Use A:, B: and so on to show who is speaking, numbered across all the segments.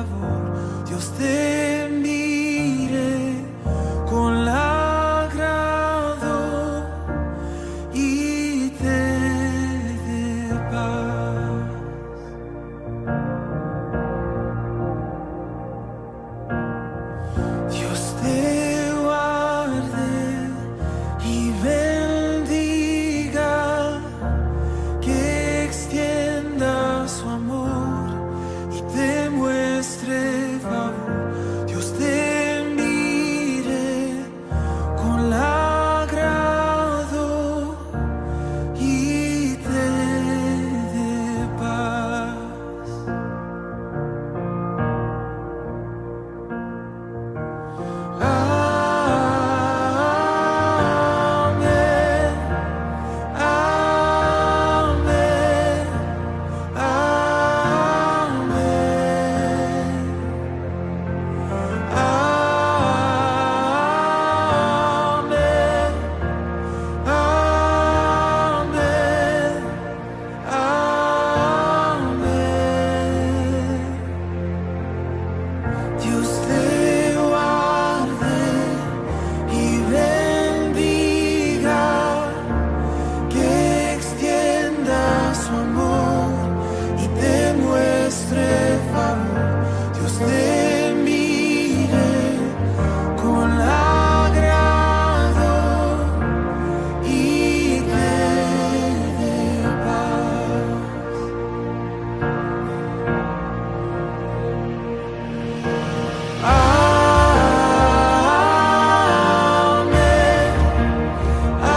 A: favor. Dios te mire con agrado y te dé paz. Dios te guarde y bendiga, que extienda su amor y te muestre favor. Dios te mire con agrado y te dé paz. Amén, amén, amén, amén, amén, amén. Dios te guarde y bendiga, que extienda su amor y te muestre favor. Dios te mire con agrado y te dé paz. Amén, amén,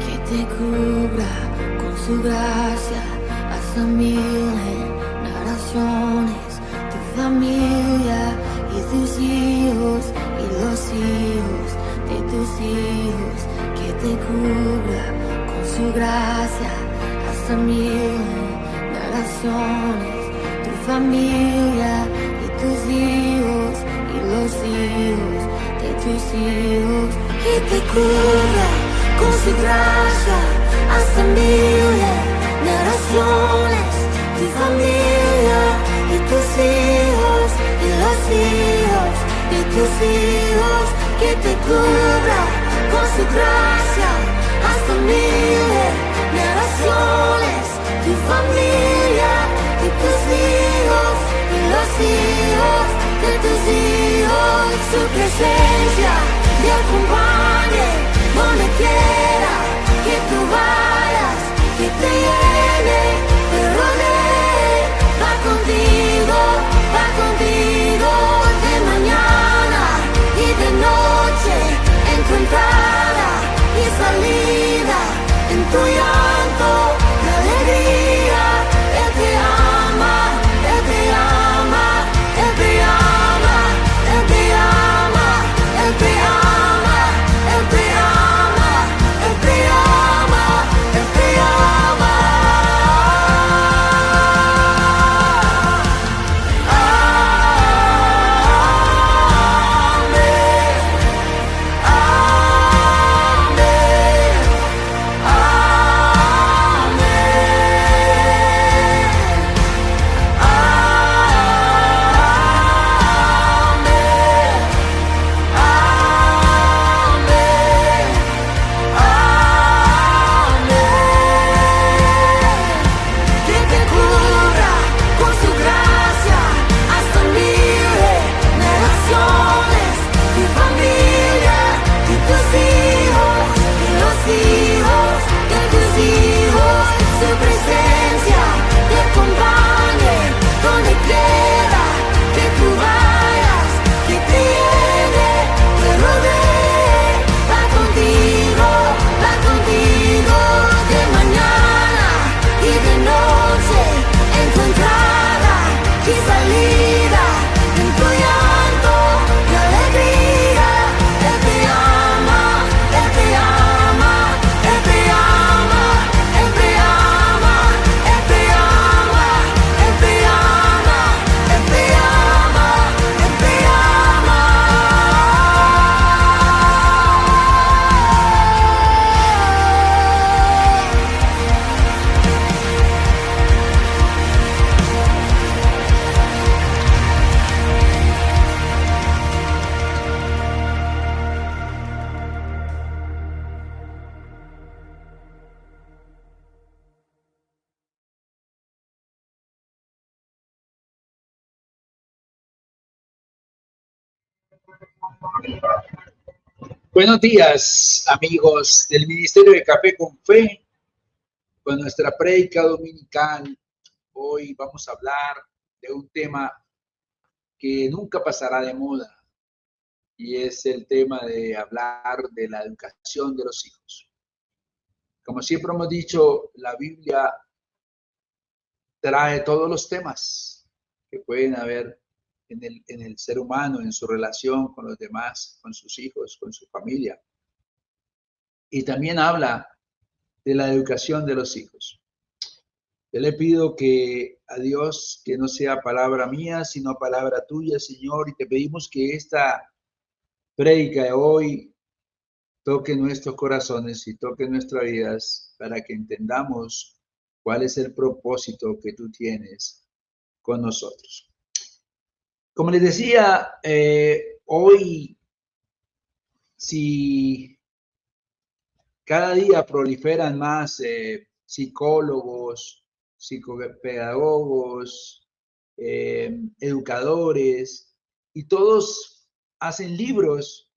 B: Que te cubra con su gracia hasta 1000 generaciones, tu familia y tus hijos y los hijos de tus hijos. Que te cubra con su gracia hasta 1000 generaciones, tu familia y tus hijos y los hijos de tus hijos. Que te cubra con su gracia hasta 1000 generaciones, tu familia y tus hijos y los hijos de tus hijos. Que te cubra con su gracia hasta 1000 generaciones, tu familia y tus hijos y los hijos de tus hijos. Su presencia te acompañe donde quiera que tú vayas, que te llene, te rodee, va contigo de mañana y de noche, en tu entrada y salida, en tu llanto y alegría. Él te ama, Él te ama, Él te ama, Él te ama, Él te ama, Él te ama,
C: Buenos días, amigos del Ministerio de Café con Fe, con nuestra prédica dominical. Hoy vamos a hablar de un tema que nunca pasará de moda y es el tema de hablar de la educación de los hijos. Como siempre hemos dicho, la Biblia trae todos los temas que pueden haber en el ser humano, en su relación con los demás, con sus hijos, con su familia. Y también habla de la educación de los hijos. Yo le pido que a Dios que no sea palabra mía, sino palabra tuya, Señor, y te pedimos que esta prédica de hoy toque nuestros corazones y toque nuestras vidas para que entendamos cuál es el propósito que tú tienes con nosotros. Como les decía, hoy, si cada día proliferan más psicólogos, psicopedagogos, educadores, y todos hacen libros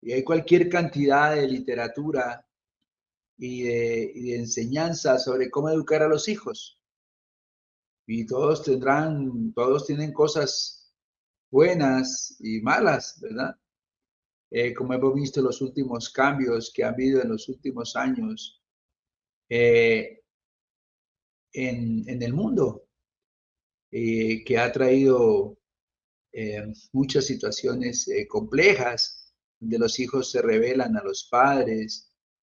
C: y hay cualquier cantidad de literatura y de enseñanza sobre cómo educar a los hijos. Y todos tienen cosas buenas y malas, ¿verdad? Como hemos visto los últimos cambios que han habido en los últimos años en el mundo, que ha traído muchas situaciones complejas, donde los hijos se rebelan a los padres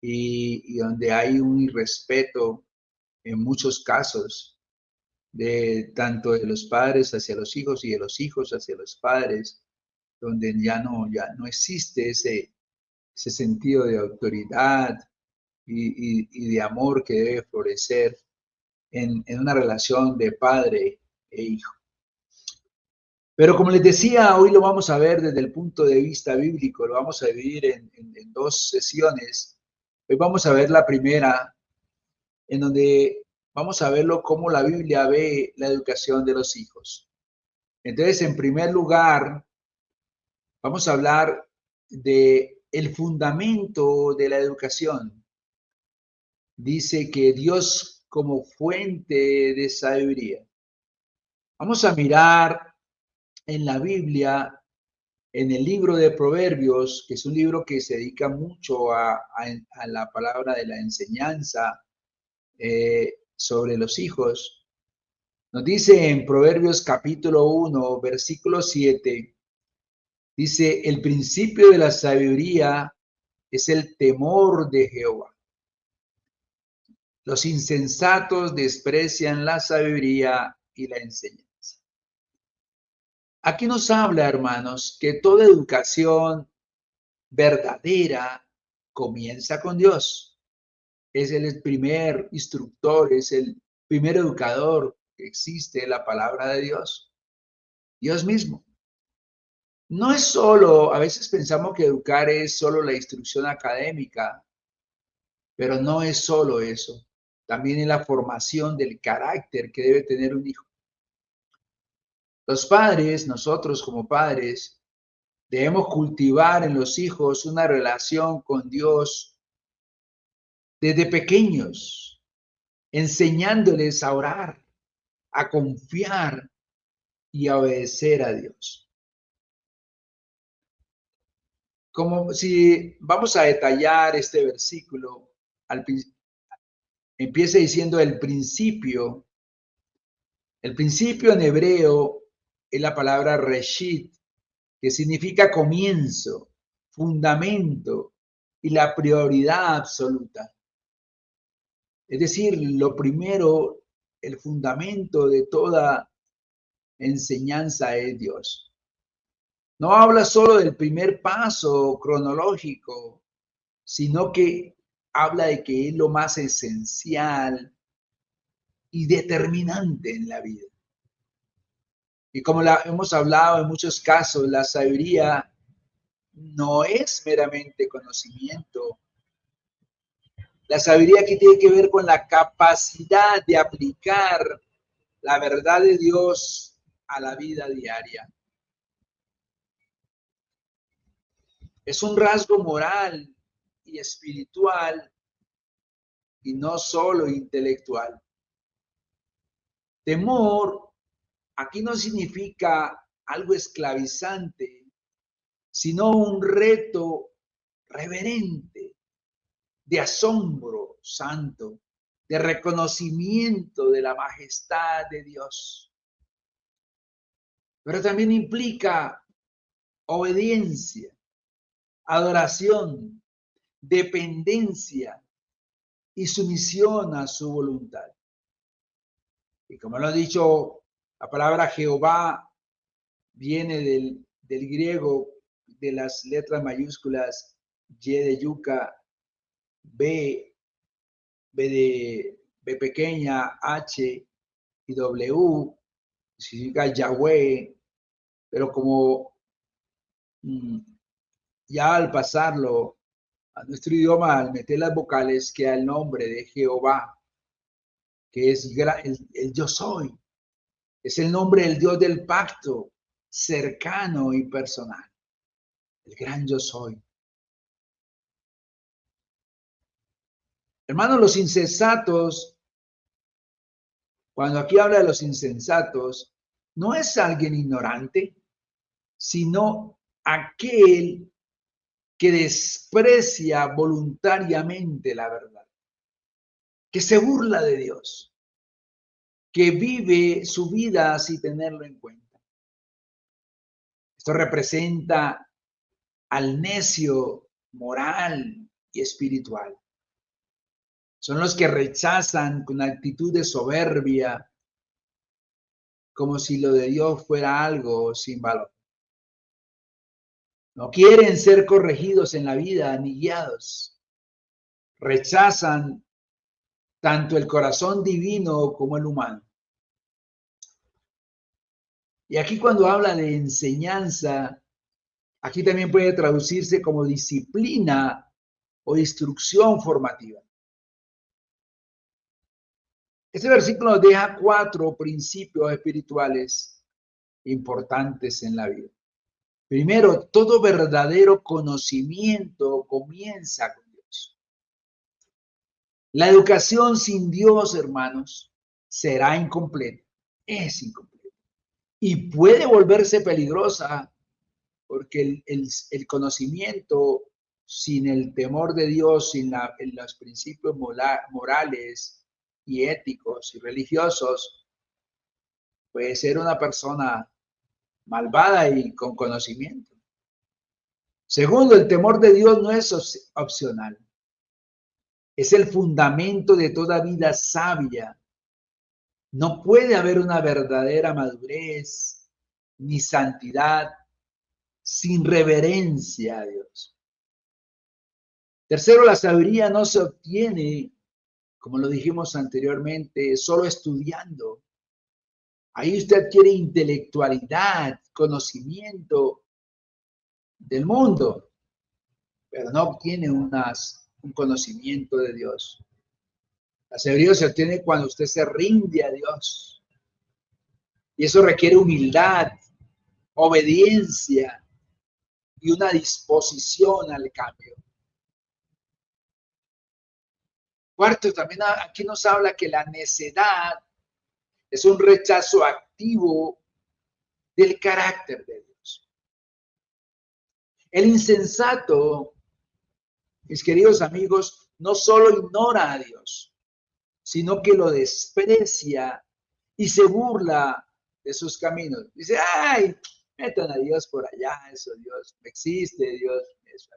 C: y donde hay un irrespeto en muchos casos, tanto de los padres hacia los hijos y de los hijos hacia los padres, donde ya no existe ese sentido de autoridad y de amor que debe florecer en una relación de padre e hijo. Pero como les decía, hoy lo vamos a ver desde el punto de vista bíblico, lo vamos a dividir en dos sesiones. Hoy vamos a ver la primera, en donde vamos a verlo cómo la Biblia ve la educación de los hijos. Entonces, en primer lugar, vamos a hablar de el fundamento de la educación. Dice que Dios como fuente de sabiduría. Vamos a mirar en la Biblia, en el libro de Proverbios, que es un libro que se dedica mucho a la palabra de la enseñanza sobre los hijos. Nos dice en Proverbios capítulo 1, versículo 7, dice, el principio de la sabiduría es el temor de Jehová. Los insensatos desprecian la sabiduría y la enseñanza. Aquí nos habla, hermanos, que toda educación verdadera comienza con Dios. Es el primer instructor, es el primer educador que existe, la palabra de Dios. Dios mismo. No es solo, a veces pensamos que educar es solo la instrucción académica, pero no es solo eso. También es la formación del carácter que debe tener un hijo. Los padres, nosotros como padres, debemos cultivar en los hijos una relación con Dios desde pequeños, enseñándoles a orar, a confiar y a obedecer a Dios. Como si vamos a detallar este versículo, empieza diciendo el principio. El principio en hebreo es la palabra reshit, que significa comienzo, fundamento y la prioridad absoluta. Es decir, lo primero, el fundamento de toda enseñanza es Dios. No habla solo del primer paso cronológico, sino que habla de que es lo más esencial y determinante en la vida. Y como hemos hablado en muchos casos, la sabiduría no es meramente conocimiento. La sabiduría que tiene que ver con la capacidad de aplicar la verdad de Dios a la vida diaria. Es un rasgo moral y espiritual y no solo intelectual. Temor aquí no significa algo esclavizante, sino un reto reverente, de asombro santo, de reconocimiento de la majestad de Dios. Pero también implica obediencia, adoración, dependencia y sumisión a su voluntad. Y como lo he dicho, la palabra Jehová viene del griego, de las letras mayúsculas Y de yuca, B pequeña, H y W, significa Yahweh, pero como ya al pasarlo a nuestro idioma, al meter las vocales, queda el nombre de Jehová, que es el yo soy. Es el nombre del Dios del pacto, cercano y personal. El gran yo soy. Hermanos, los insensatos, cuando aquí habla de los insensatos, no es alguien ignorante, sino aquel que desprecia voluntariamente la verdad, que se burla de Dios, que vive su vida sin tenerlo en cuenta. Esto representa al necio moral y espiritual. Son los que rechazan con actitud de soberbia, como si lo de Dios fuera algo sin valor. No quieren ser corregidos en la vida ni guiados. Rechazan tanto el corazón divino como el humano. Y aquí cuando habla de enseñanza, aquí también puede traducirse como disciplina o instrucción formativa. Este versículo nos deja 4 principios espirituales importantes en la vida. Primero, todo verdadero conocimiento comienza con Dios. La educación sin Dios, hermanos, será incompleta, es incompleta. Y puede volverse peligrosa porque el conocimiento sin el temor de Dios, sin los principios morales y éticos y religiosos, puede ser una persona malvada y con conocimiento. Segundo, el temor de Dios no es opcional. Es el fundamento de toda vida sabia. No puede haber una verdadera madurez ni santidad sin reverencia a Dios. Tercero, la sabiduría no se obtiene, como lo dijimos anteriormente, solo estudiando. Ahí usted adquiere intelectualidad, conocimiento del mundo, pero no obtiene un conocimiento de Dios. La sabiduría se obtiene cuando usted se rinde a Dios. Y eso requiere humildad, obediencia y una disposición al cambio. Cuarto, también aquí nos habla que la necedad es un rechazo activo del carácter de Dios. El insensato, mis queridos amigos, no solo ignora a Dios, sino que lo desprecia y se burla de sus caminos. Dice, ay, metan a Dios por allá, eso Dios no existe, Dios eso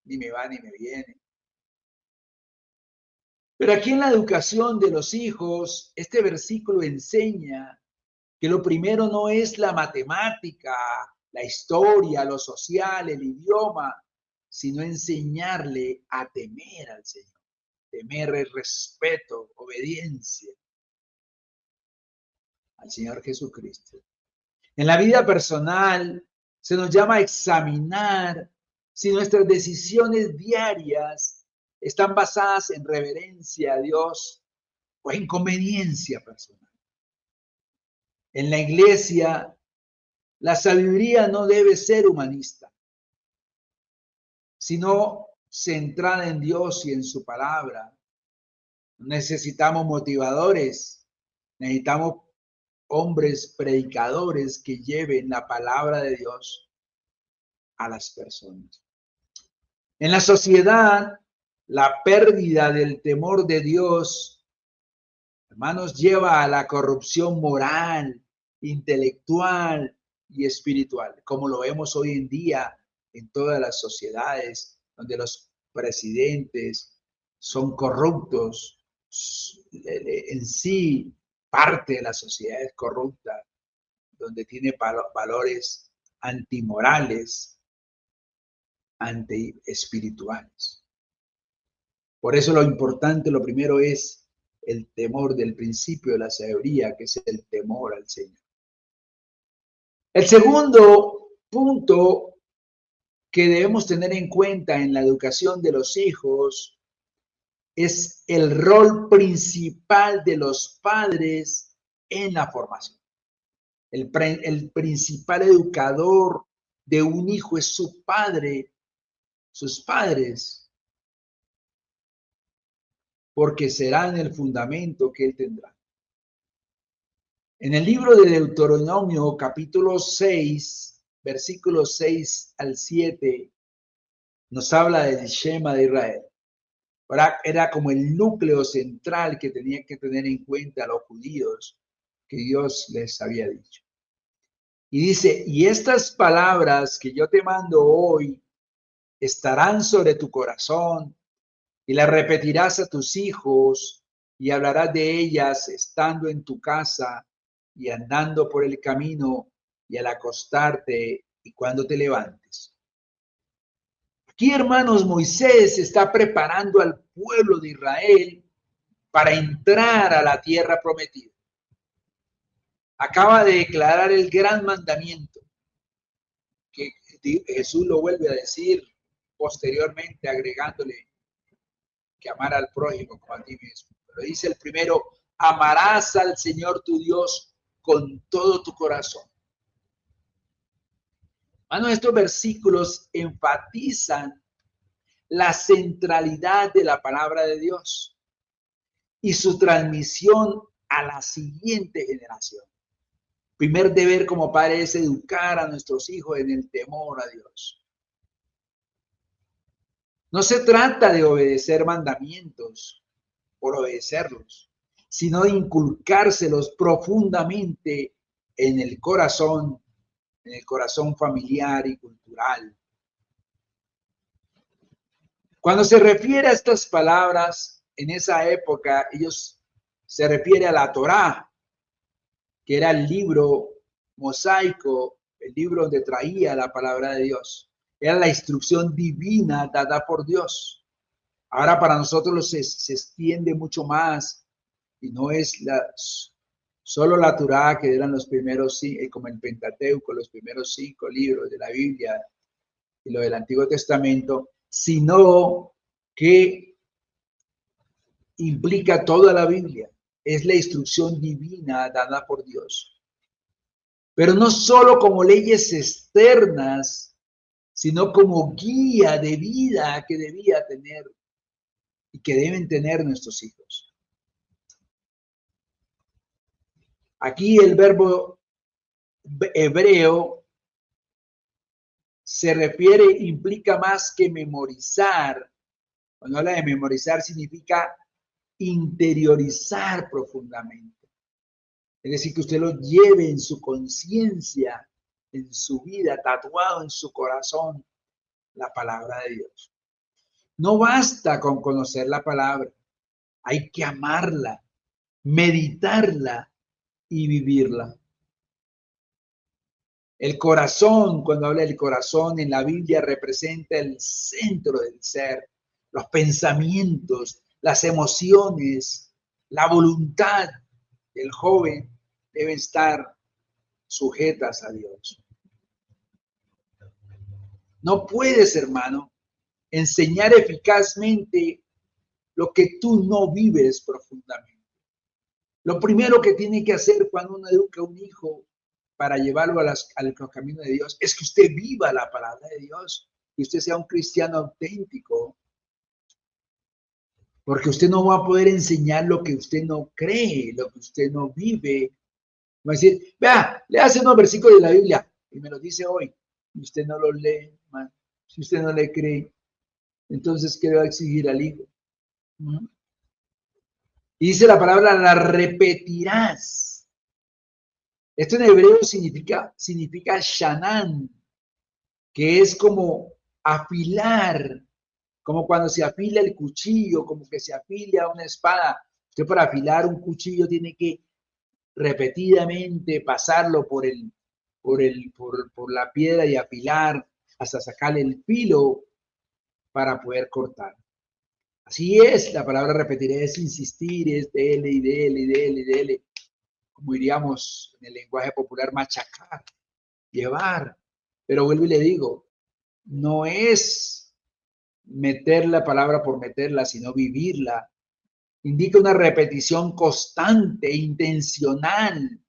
C: ni me va ni me viene. Pero aquí en la educación de los hijos, este versículo enseña que lo primero no es la matemática, la historia, lo social, el idioma, sino enseñarle a temer al Señor. Temer es respeto, obediencia al Señor Jesucristo. En la vida personal se nos llama a examinar si nuestras decisiones diarias están basadas en reverencia a Dios o en conveniencia personal. En la iglesia, la sabiduría no debe ser humanista. sino centrada en Dios y en su palabra. Necesitamos motivadores, necesitamos hombres predicadores que lleven la palabra de Dios a las personas. En la sociedad, la pérdida del temor de Dios, hermanos, lleva a la corrupción moral, intelectual y espiritual, como lo vemos hoy en día en todas las sociedades, donde los presidentes son corruptos. En sí, parte de la sociedad es corrupta, donde tiene valores antimorales, antiespirituales. Por eso lo importante, lo primero es el temor del principio de la sabiduría, que es el temor al Señor. El segundo punto que debemos tener en cuenta en la educación de los hijos es el rol principal de los padres en la formación. El principal educador de un hijo es su padre, sus padres, porque serán el fundamento que él tendrá. En el libro de Deuteronomio, capítulo 6, versículos 6 al 7, nos habla del Shema de Israel. Era como el núcleo central que tenían que tener en cuenta los judíos que Dios les había dicho. Y dice, y estas palabras que yo te mando hoy estarán sobre tu corazón y las repetirás a tus hijos y hablarás de ellas estando en tu casa y andando por el camino y al acostarte y cuando te levantes. Aquí, hermanos, Moisés está preparando al pueblo de Israel para entrar a la tierra prometida. Acaba de declarar el gran mandamiento, que Jesús lo vuelve a decir posteriormente, agregándole que amar al prójimo como a ti mismo. Pero dice el primero, amarás al Señor tu Dios con todo tu corazón. Hermano, estos versículos enfatizan la centralidad de la palabra de Dios y su transmisión a la siguiente generación. Primer deber como padre es educar a nuestros hijos en el temor a Dios. No se trata de obedecer mandamientos por obedecerlos, sino de inculcárselos profundamente en el corazón familiar y cultural. Cuando se refiere a estas palabras, en esa época, ellos se refiere a la Torá, que era el libro mosaico, el libro donde traía la palabra de Dios. Era la instrucción divina dada por Dios. Ahora para nosotros se extiende mucho más y no es solo la Torá, que eran los primeros, como el Pentateuco, los primeros 5 libros de la Biblia y lo del Antiguo Testamento, sino que implica toda la Biblia. Es la instrucción divina dada por Dios. Pero no solo como leyes externas, sino como guía de vida que debía tener y que deben tener nuestros hijos. Aquí el verbo hebreo se refiere, implica más que memorizar. Cuando habla de memorizar significa interiorizar profundamente. Es decir, que usted lo lleve en su conciencia, en su vida, tatuado en su corazón, la palabra de Dios. No basta con conocer la palabra, hay que amarla, meditarla y vivirla. El corazón, cuando habla del corazón en la Biblia, representa el centro del ser, los pensamientos, las emociones, la voluntad del joven deben estar sujetas a Dios. No puedes, hermano, enseñar eficazmente lo que tú no vives profundamente. Lo primero que tiene que hacer cuando uno educa a un hijo para llevarlo al camino de Dios es que usted viva la palabra de Dios. que usted sea un cristiano auténtico, porque usted no va a poder enseñar lo que usted no cree, lo que usted no vive. Va a decir, vea, le hace unos versículos de la Biblia y me lo dice hoy, y usted no los lee, man. Si usted no le cree, entonces, ¿qué le va a exigir al hijo? ¿Mm? Y dice la palabra, la repetirás. Esto en hebreo significa shanan, que es como afilar, como cuando se afila el cuchillo, como que se afila una espada. Usted para afilar un cuchillo tiene que repetidamente pasarlo por la piedra y afilar hasta sacarle el filo para poder cortar. Así es, la palabra repetiré es insistir, es dele y dele y dele y dele, como diríamos en el lenguaje popular, machacar, llevar. Pero vuelvo y le digo, no es meter la palabra por meterla, sino vivirla. Indica una repetición constante, intencional,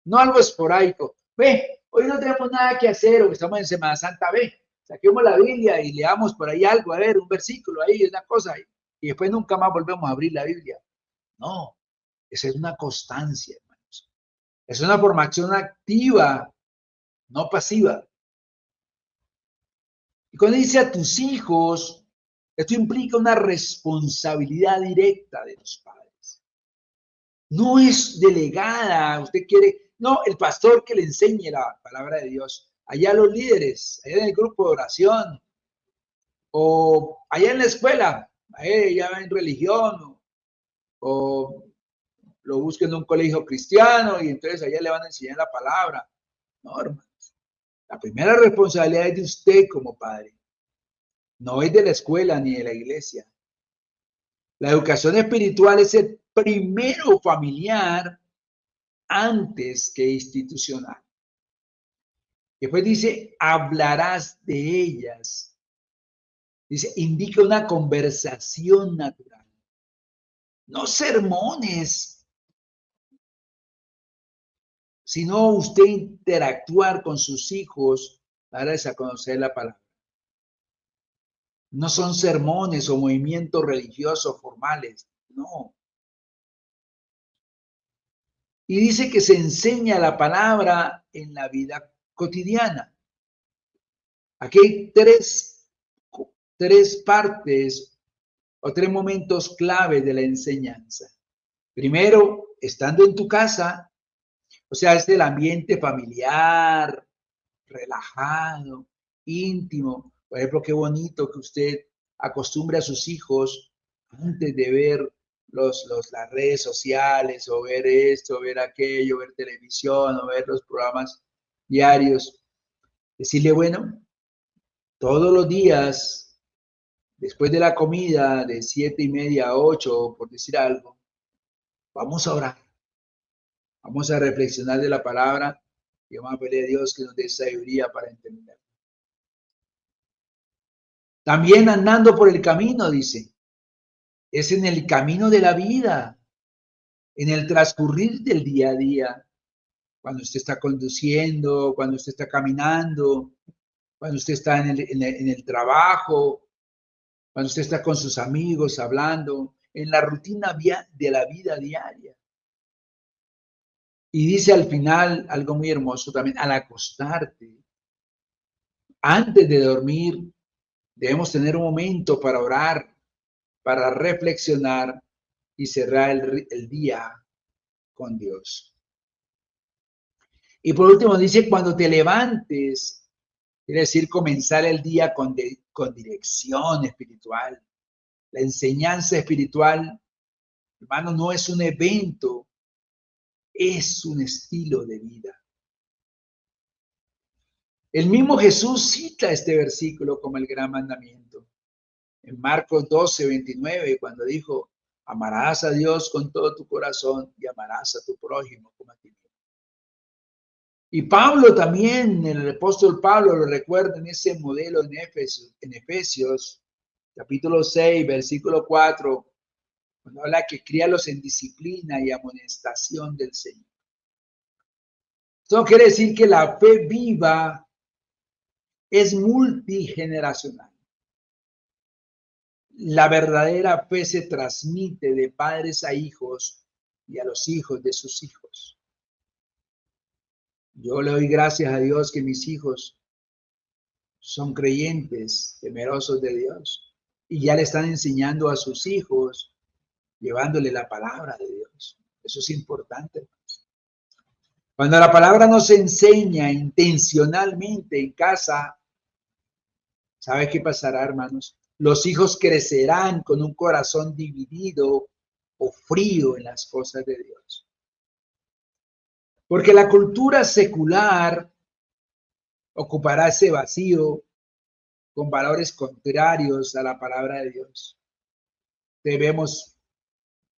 C: no algo esporádico. Ve, hoy no tenemos nada que hacer, o estamos en Semana Santa, ve, saquemos la Biblia y leamos por ahí algo, a ver, un versículo ahí, una cosa, y después nunca más volvemos a abrir la Biblia. No, esa es una constancia, hermanos. Es una formación activa, no pasiva. Y cuando dice a tus hijos, esto implica una responsabilidad directa de los padres. No es delegada, usted quiere, no, el pastor que le enseñe la palabra de Dios, allá los líderes, allá en el grupo de oración, o allá en la escuela, allá en religión, o lo busquen en un colegio cristiano y entonces allá le van a enseñar la palabra. No, hermanos, la primera responsabilidad es de usted como padre, no es de la escuela ni de la iglesia. La educación espiritual es el primero familiar antes que institucional. Después dice, hablarás de ellas. Dice, indica una conversación natural. No sermones, sino usted interactuar con sus hijos para darles a conocer la palabra. No son sermones o movimientos religiosos formales, no. Y dice que se enseña la palabra en la vida cotidiana. Aquí hay tres partes o tres momentos clave de la enseñanza. Primero, estando en tu casa, o sea, es el ambiente familiar, relajado, íntimo. Por ejemplo, qué bonito que usted acostumbre a sus hijos antes de ver las redes sociales o ver esto, ver aquello, ver televisión o ver los programas diarios. Decirle, bueno, todos los días, después de la comida, de 7:30 a 8, por decir algo, vamos a orar. Vamos a reflexionar de la palabra y vamos a pedirle a Dios que nos dé sabiduría para entender. También andando por el camino, dice, es en el camino de la vida, en el transcurrir del día a día, cuando usted está conduciendo, cuando usted está caminando, cuando usted está en el trabajo, cuando usted está con sus amigos hablando, en la rutina de la vida diaria. Y dice al final algo muy hermoso también, al acostarte, antes de dormir, debemos tener un momento para orar, para reflexionar y cerrar el día con Dios. Y por último dice, cuando te levantes, quiere decir comenzar el día con dirección espiritual. La enseñanza espiritual, hermano, no es un evento, es un estilo de vida. El mismo Jesús cita este versículo como el gran mandamiento. En Marcos 12:29, cuando dijo, amarás a Dios con todo tu corazón y amarás a tu prójimo como a ti mismo. Y Pablo también, el apóstol Pablo lo recuerda en ese modelo en Efesios, capítulo 6, versículo 4, cuando habla que críalos en disciplina y amonestación del Señor. Esto quiere decir que la fe viva es multigeneracional. La verdadera fe se transmite de padres a hijos y a los hijos de sus hijos. Yo le doy gracias a Dios que mis hijos son creyentes, temerosos de Dios, y ya le están enseñando a sus hijos, llevándole la palabra de Dios. Eso es importante. Cuando la palabra no se enseña intencionalmente en casa, ¿sabe qué pasará, hermanos? Los hijos crecerán con un corazón dividido o frío en las cosas de Dios. Porque la cultura secular ocupará ese vacío con valores contrarios a la palabra de Dios. Debemos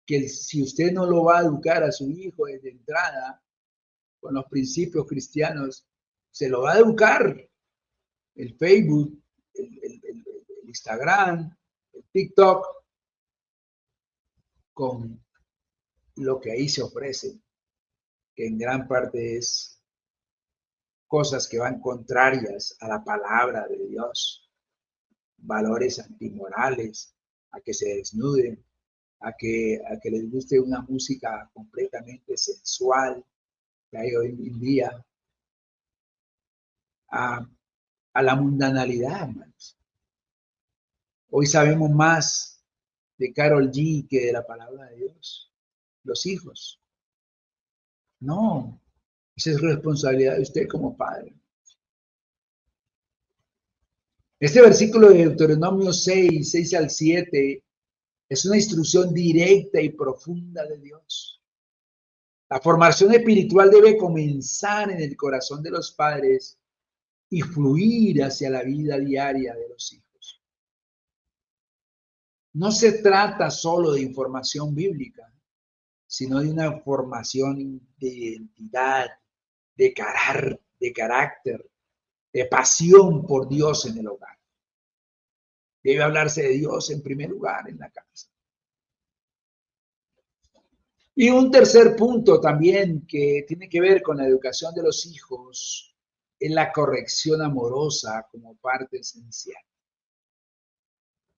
C: que si usted no lo va a educar a su hijo desde entrada con los principios cristianos, se lo va a educar el Facebook, el Instagram, el TikTok, con lo que ahí se ofrece, que en gran parte es cosas que van contrarias a la palabra de Dios, valores antimorales, a que se desnuden, a que les guste una música completamente sensual que hay hoy en día, a la mundanalidad, hermanos. Hoy sabemos más de Karol G que de la palabra de Dios. Los hijos. No, esa es responsabilidad de usted como padre. Este versículo de Deuteronomio 6 al 7, es una instrucción directa y profunda de Dios. La formación espiritual debe comenzar en el corazón de los padres y fluir hacia la vida diaria de los hijos. No se trata solo de información bíblica, sino de una formación de identidad, de carácter, de pasión por Dios en el hogar. Debe hablarse de Dios en primer lugar en la casa. Y un tercer punto también que tiene que ver con la educación de los hijos es la corrección amorosa como parte esencial.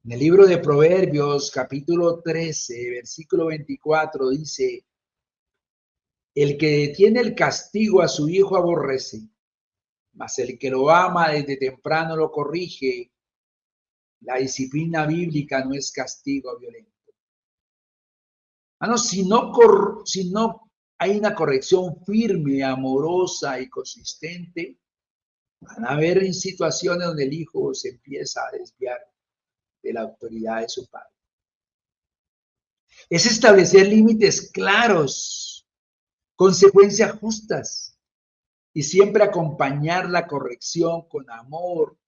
C: En el libro de Proverbios, capítulo 13, versículo 24, dice: el que detiene el castigo a su hijo aborrece, mas el que lo ama desde temprano lo corrige. La disciplina bíblica no es castigo violento. Si no hay una corrección firme, amorosa y consistente, van a haber situaciones donde el hijo se empieza a desviar de la autoridad de su padre. Es establecer límites claros, consecuencias justas y siempre acompañar la corrección con amor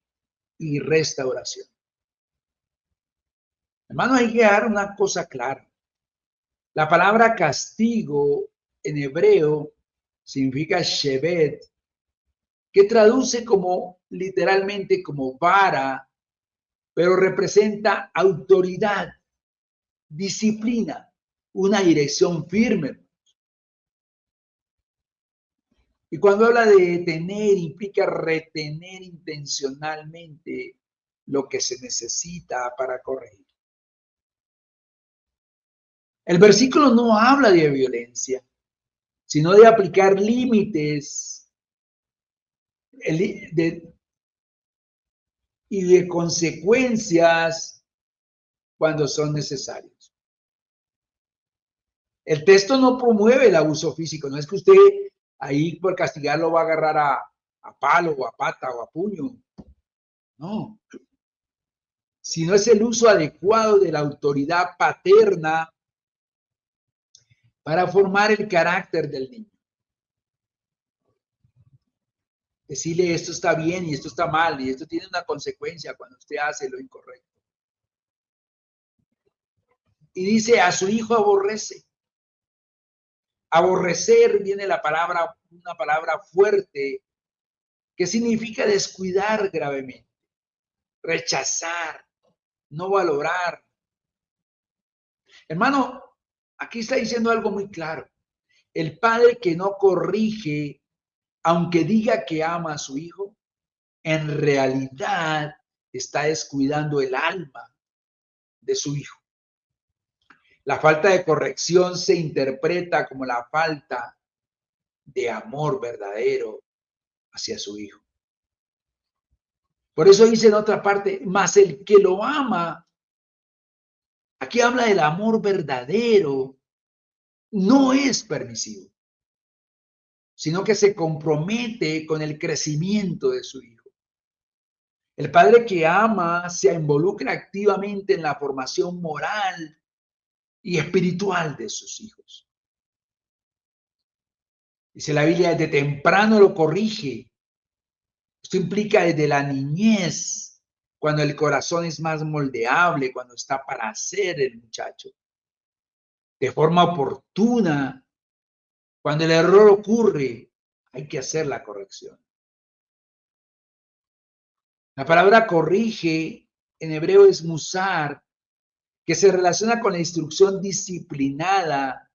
C: y restauración. Hermanos, hay que dar una cosa clara. La palabra castigo en hebreo significa shevet, que traduce como literalmente como vara, pero representa autoridad, disciplina, una dirección firme. Y cuando habla de detener, implica retener intencionalmente lo que se necesita para corregir. El versículo no habla de violencia, sino de aplicar límites y de consecuencias cuando son necesarios. El texto no promueve el abuso físico, no es que usted ahí por castigarlo va a agarrar a palo o a pata o a puño, no, sino es el uso adecuado de la autoridad paterna para formar el carácter del niño. Decirle esto está bien y esto está mal y esto tiene una consecuencia cuando usted hace lo incorrecto. Y dice, a su hijo aborrece. Aborrecer viene una palabra fuerte que significa descuidar gravemente, rechazar, no valorar. Hermano, aquí está diciendo algo muy claro. El padre que no corrige, aunque diga que ama a su hijo, en realidad está descuidando el alma de su hijo. La falta de corrección se interpreta como la falta de amor verdadero hacia su hijo. Por eso dice en otra parte, más el que lo ama, aquí habla del amor verdadero, no es permisivo, sino que se compromete con el crecimiento de su hijo. El padre que ama se involucra activamente en la formación moral y espiritual de sus hijos. Dice la Biblia, desde temprano lo corrige. Esto implica desde la niñez, cuando el corazón es más moldeable, cuando está para hacer el muchacho. De forma oportuna, cuando el error ocurre, hay que hacer la corrección. La palabra corrige en hebreo es musar, que se relaciona con la instrucción disciplinada.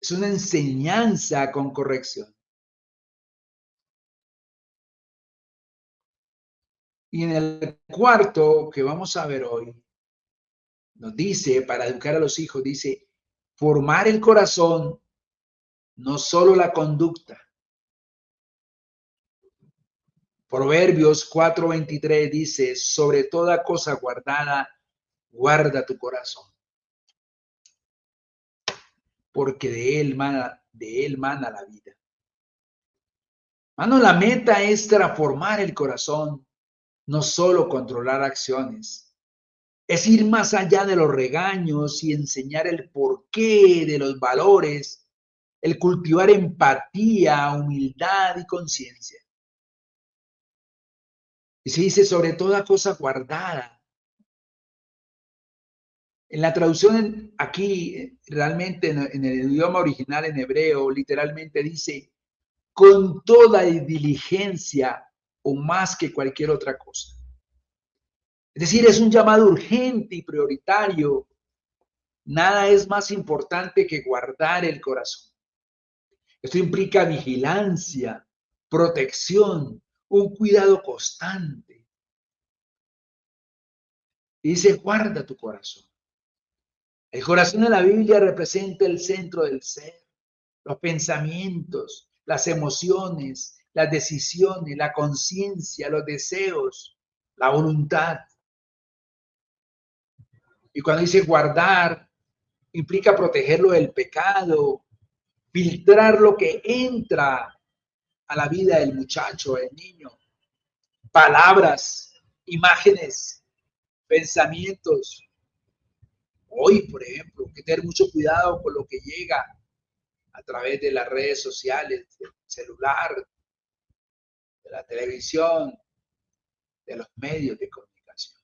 C: Es una enseñanza con corrección. Y en el cuarto que vamos a ver hoy, nos dice, para educar a los hijos, dice, formar el corazón, no solo la conducta. Proverbios 4:23 dice, sobre toda cosa guardada, guarda tu corazón, porque de él mana la vida. Mano, la meta es transformar el corazón, no solo controlar acciones. Es ir más allá de los regaños y enseñar el porqué de los valores, el cultivar empatía, humildad y conciencia. Y se dice sobre toda cosa guardada. En la traducción aquí, realmente en el idioma original en hebreo, literalmente dice, con toda diligencia o más que cualquier otra cosa. Es decir, es un llamado urgente y prioritario. Nada es más importante que guardar el corazón. Esto implica vigilancia, protección, un cuidado constante. Y dice, guarda tu corazón. El corazón de la Biblia representa el centro del ser, los pensamientos, las emociones, las decisiones, la conciencia, los deseos, la voluntad. Y cuando dice guardar, implica protegerlo del pecado, filtrar lo que entra a la vida del muchacho, del niño. Palabras, imágenes, pensamientos. Hoy, por ejemplo, hay que tener mucho cuidado con lo que llega a través de las redes sociales, del celular, de la televisión, de los medios de comunicación.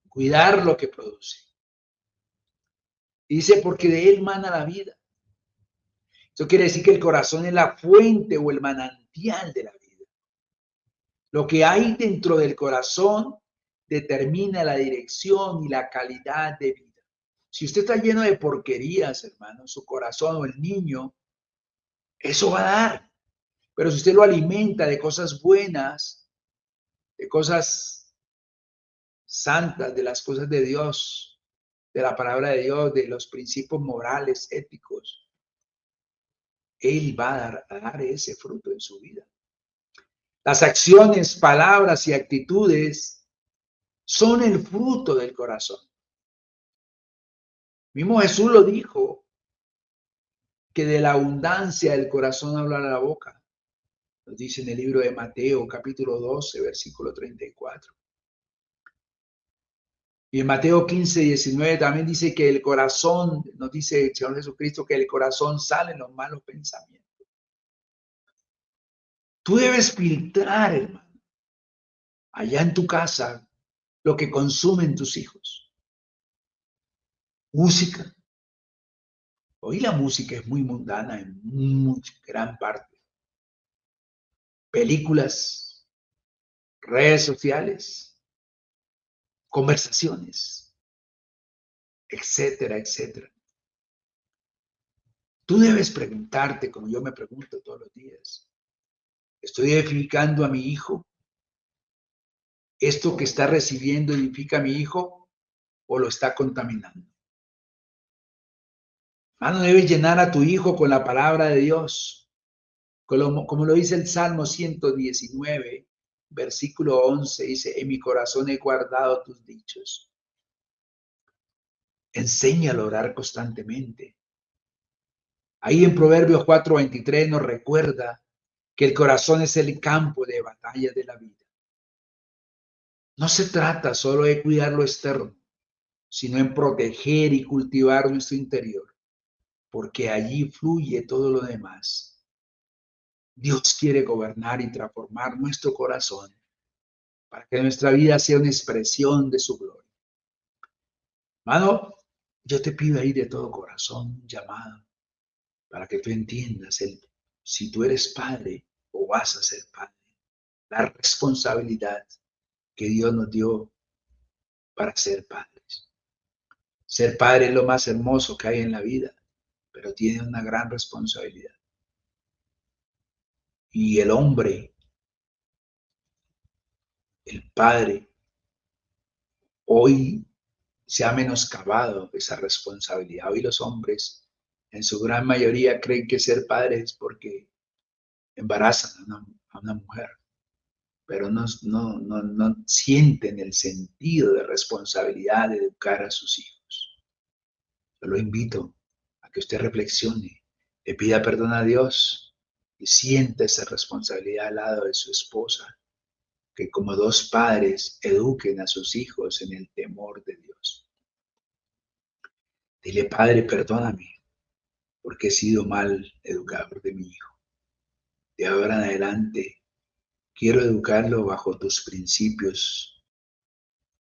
C: Cuidar lo que produce. Y dice, porque de él mana la vida. Eso quiere decir que el corazón es la fuente o el manantial de la vida. Lo que hay dentro del corazón determina la dirección y la calidad de vida. Si usted está lleno de porquerías, hermano, su corazón o el niño, eso va a dar. Pero si usted lo alimenta de cosas buenas, de cosas santas, de las cosas de Dios, de la palabra de Dios, de los principios morales, éticos, Él va a dar ese fruto en su vida. Las acciones, palabras y actitudes son el fruto del corazón. Mismo Jesús lo dijo, que de la abundancia del corazón habla la boca. Nos dice en el libro de Mateo, capítulo 12, versículo 34. Y en Mateo 15:19 también dice que el corazón, nos dice el Señor Jesucristo, que el corazón salen los malos pensamientos. Tú debes filtrar, hermano, allá en tu casa, lo que consumen tus hijos. Música. Hoy la música es muy mundana en gran parte. Películas, redes sociales, conversaciones, etcétera, etcétera. Tú debes preguntarte, como yo me pregunto todos los días, ¿Estoy edificando a mi hijo? ¿Esto que está recibiendo edifica a mi hijo o lo está contaminando? Hermano, debes llenar a tu hijo con la palabra de Dios, como lo dice el Salmo 119, versículo 11, dice, en mi corazón he guardado tus dichos. Enséñalo a orar constantemente. Ahí en Proverbios 4:23 nos recuerda que el corazón es el campo de batalla de la vida. No se trata solo de cuidar lo externo, sino en proteger y cultivar nuestro interior, porque allí fluye todo lo demás. Dios quiere gobernar y transformar nuestro corazón para que nuestra vida sea una expresión de su gloria. Hermano, yo te pido ahí de todo corazón un llamado para que tú entiendas si tú eres padre o vas a ser padre, la responsabilidad que Dios nos dio para ser padres. Ser padre es lo más hermoso que hay en la vida, pero tiene una gran responsabilidad. Y el hombre, el padre, hoy se ha menoscabado esa responsabilidad. Hoy los hombres, en su gran mayoría, creen que ser padres es porque embarazan a una mujer, pero no sienten el sentido de responsabilidad de educar a sus hijos. Yo lo invito a que usted reflexione, le pida perdón a Dios y sienta esa responsabilidad al lado de su esposa, que como dos padres eduquen a sus hijos en el temor de Dios. Dile, Padre, perdóname porque he sido mal educador de mi hijo. De ahora en adelante quiero educarlo bajo tus principios,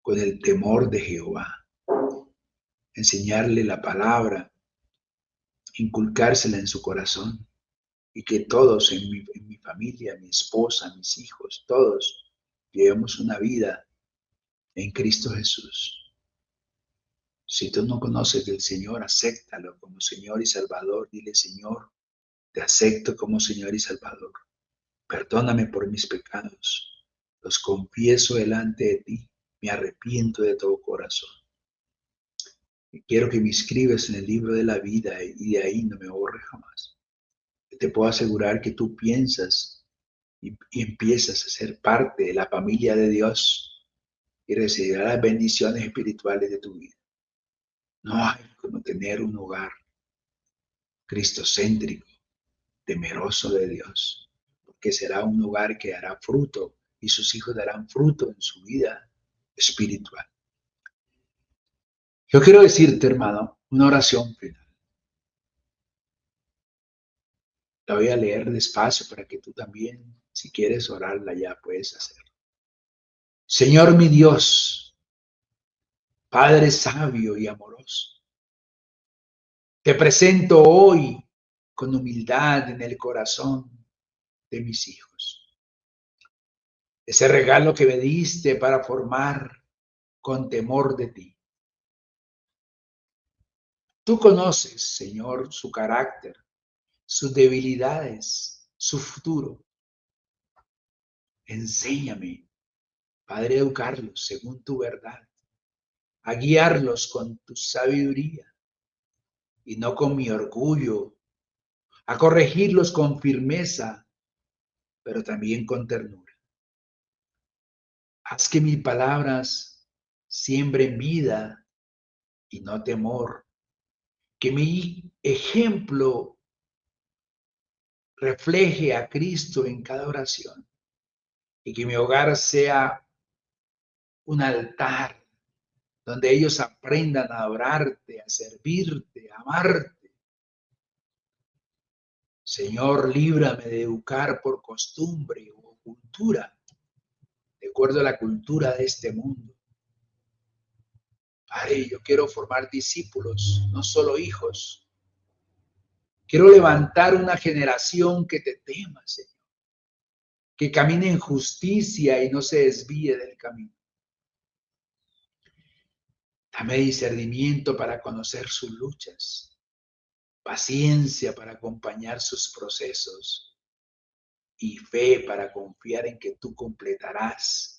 C: con el temor de Jehová, enseñarle la palabra, inculcársela en su corazón y que todos en mi familia, mi esposa, mis hijos, todos llevemos una vida en Cristo Jesús. Si tú no conoces del Señor, acéptalo como Señor y Salvador. Dile, Señor, te acepto como Señor y Salvador. Perdóname por mis pecados. Los confieso delante de ti. Me arrepiento de todo corazón. Y quiero que me inscribas en el libro de la vida y de ahí no me borres jamás. Te puedo asegurar que tú piensas y empiezas a ser parte de la familia de Dios y recibirás las bendiciones espirituales de tu vida. No hay como tener un hogar cristocéntrico, temeroso de Dios, porque será un hogar que dará fruto y sus hijos darán fruto en su vida espiritual. Yo quiero decirte, hermano, una oración final. La voy a leer despacio para que tú también, si quieres orarla, ya puedes hacerlo. Señor mi Dios, Padre sabio y amoroso, te presento hoy con humildad en el corazón de mis hijos. Ese regalo que me diste para formar con temor de ti. Tú conoces, Señor, su carácter, sus debilidades, su futuro. Enséñame, Padre, a educarlos según tu verdad, a guiarlos con tu sabiduría y no con mi orgullo, a corregirlos con firmeza, pero también con ternura. Haz que mis palabras siembren vida y no temor, que mi ejemplo refleje a Cristo en cada oración y que mi hogar sea un altar donde ellos aprendan a adorarte, a servirte, a amarte. Señor, líbrame de educar por costumbre o cultura, de acuerdo a la cultura de este mundo. Padre, yo quiero formar discípulos, no solo hijos. Quiero levantar una generación que te tema, Señor, que camine en justicia y no se desvíe del camino. Dame discernimiento para conocer sus luchas, paciencia para acompañar sus procesos y fe para confiar en que tú completarás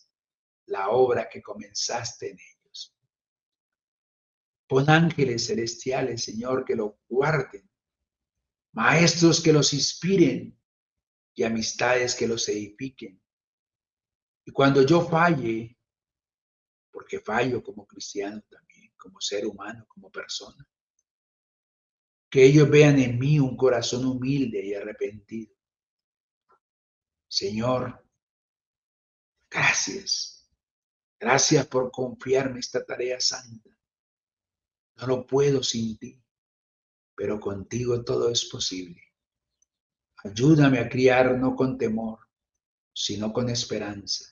C: la obra que comenzaste en ellos. Pon ángeles celestiales, Señor, que lo guarden, maestros que los inspiren y amistades que los edifiquen. Y cuando yo falle, porque fallo como cristiano también, como ser humano, como persona, que ellos vean en mí un corazón humilde y arrepentido. Señor, gracias. Gracias por confiarme esta tarea santa. No lo puedo sin ti, pero contigo todo es posible. Ayúdame a criar no con temor, sino con esperanza,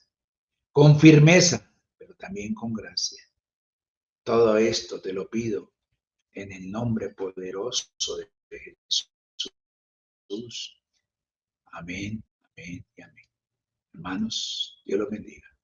C: con firmeza, pero también con gracia. Todo esto te lo pido en el nombre poderoso de Jesús. Amén, amén y amén. Hermanos, Dios los bendiga.